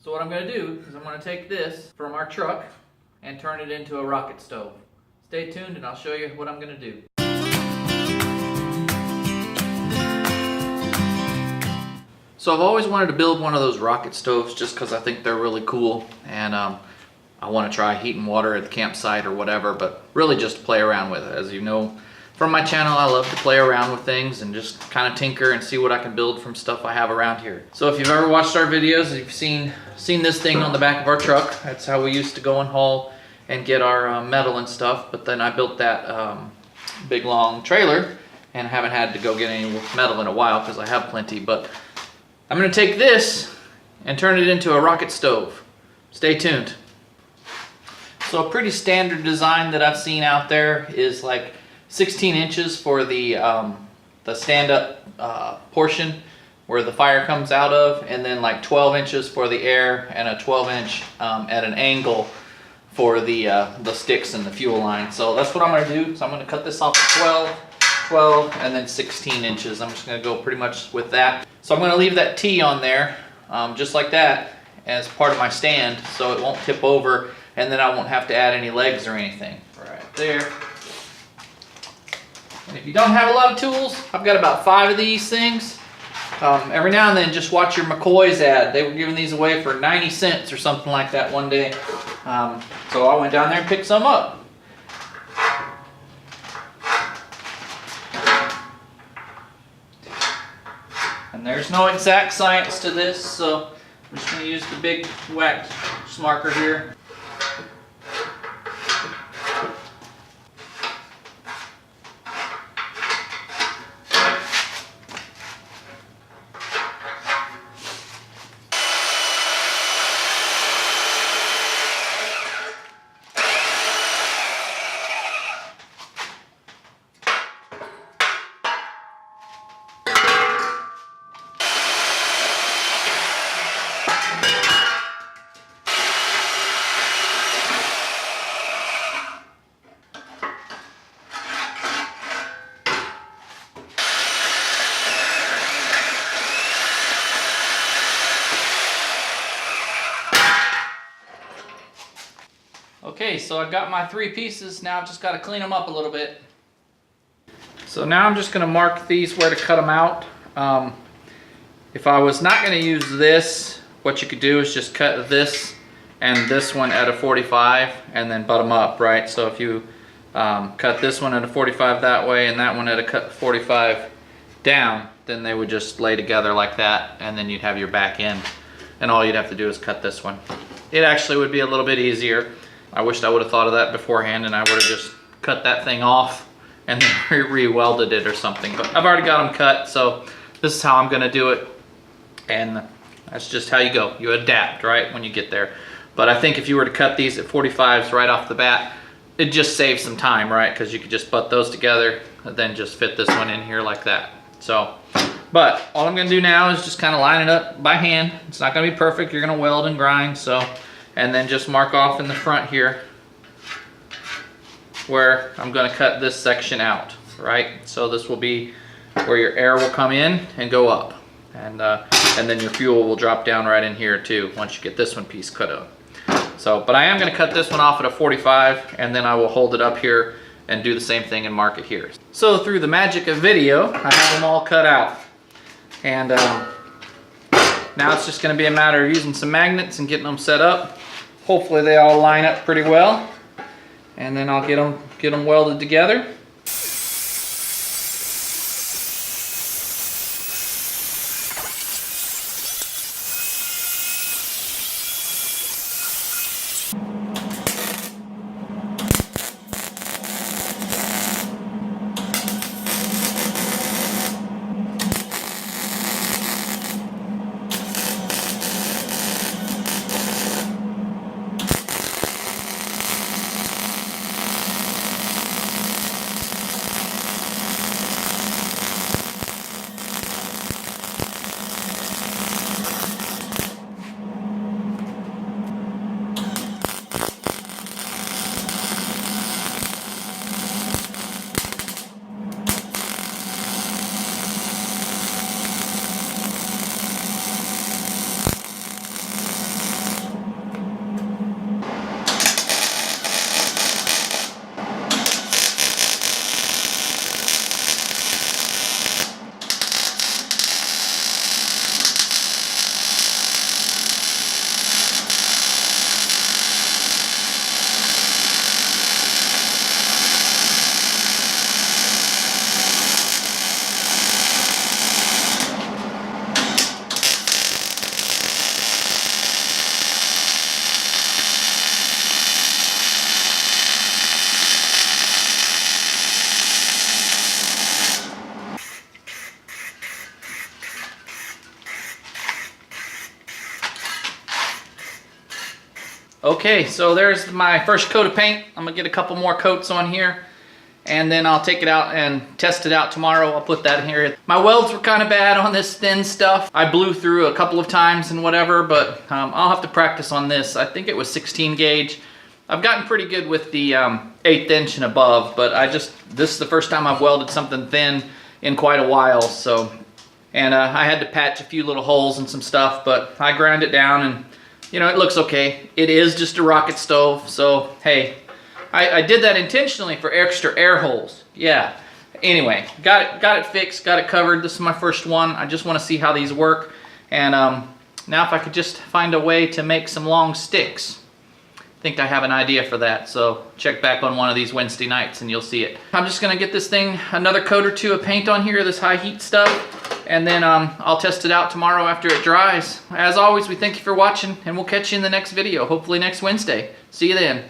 So what I'm going to do is I'm going to take this from our truck and turn it into a rocket stove. Stay tuned and I'll show you what I'm going to do. So I've always wanted to build one of those rocket stoves just because I think they're really cool, and I want to try heating water at the campsite or whatever, but really just to play around with it. As you know from my channel, I love to play around with things and just kind of tinker and see what I can build from stuff I have around here. So if you've ever watched our videos, you've seen this thing on the back of our truck. That's how we used to go and haul and get our metal and stuff, but then I built that big long trailer and haven't had to go get any metal in a while because I have plenty. But I'm going to take this and turn it into a rocket stove. Stay tuned. So a pretty standard design that I've seen out there is like 16 inches for the stand-up portion where the fire comes out of, and then like 12 inches for the air, and a 12-inch at an angle for the sticks and the fuel line. So that's what I'm going to do. So I'm going to cut this off at 12, and then 16 inches. I'm just going to go pretty much with that. So I'm going to leave that T on there, just like that, as part of my stand, so it won't tip over, and then I won't have to add any legs or anything. Right there. And if you don't have a lot of tools, I've got about 5 of these things. Every now and then, just watch your McCoy's ad. They were giving these away for 90 cents or something like that one day. So I went down there and picked some up. And there's no exact science to this, so I'm just going to use the big wax marker here. Okay, so I got my 3 pieces. Now I've just got to clean them up a little bit. So now I'm just going to mark these where to cut them out. If I was not going to use this, what you could do is just cut this and this one at a 45 and then butt them up, right? So if you cut this one at a 45 that way and that one at a 45 down, then they would just lay together like that, and then you'd have your back end. And all you'd have to do is cut this one. It actually would be a little bit easier. I wished I would have thought of that beforehand, and I would have just cut that thing off and then re-welded it or something. But I've already got them cut, so this is how I'm going to do it. And that's just how you go. You adapt, right, when you get there. But I think if you were to cut these at 45s right off the bat, it just saves some time, right? Because you could just butt those together and then just fit this one in here like that. So, but all I'm going to do now is just kind of line it up by hand. It's not going to be perfect. You're going to weld and grind, so... And then just mark off in the front here where I'm going to cut this section out, right? So this will be where your air will come in and go up, and then your fuel will drop down right in here too once you get this one piece cut up. So, but I am going to cut this one off at a 45, and then I will hold it up here and do the same thing and mark it here. So through the magic of video, I have them all cut out, and now it's just going to be a matter of using some magnets and getting them set up. Hopefully they all line up pretty well, and then I'll get them welded together. Okay, so there's my first coat of paint. I'm gonna get a couple more coats on here, and then I'll take it out and test it out tomorrow. I'll put that in here. My welds were kind of bad on this thin stuff. I blew through a couple of times and whatever, but I'll have to practice on this. I think it was 16 gauge. I've gotten pretty good with the 1/8 inch and above, but this is the first time I've welded something thin in quite a while, so. And I had to patch a few little holes and some stuff, but I ground it down and, you know, it looks okay. It is just a rocket stove, so hey, I did that intentionally for extra air holes. Yeah. Anyway, got it fixed, got it covered. This is my first one. I just want to see how these work. And now if I could just find a way to make some long sticks. I think I have an idea for that. So check back on one of these Wednesday nights and you'll see it. I'm just going to get this thing another coat or two of paint on here, this high heat stuff. And then I'll test it out tomorrow after it dries. As always, we thank you for watching, and we'll catch you in the next video, hopefully next Wednesday. See you then.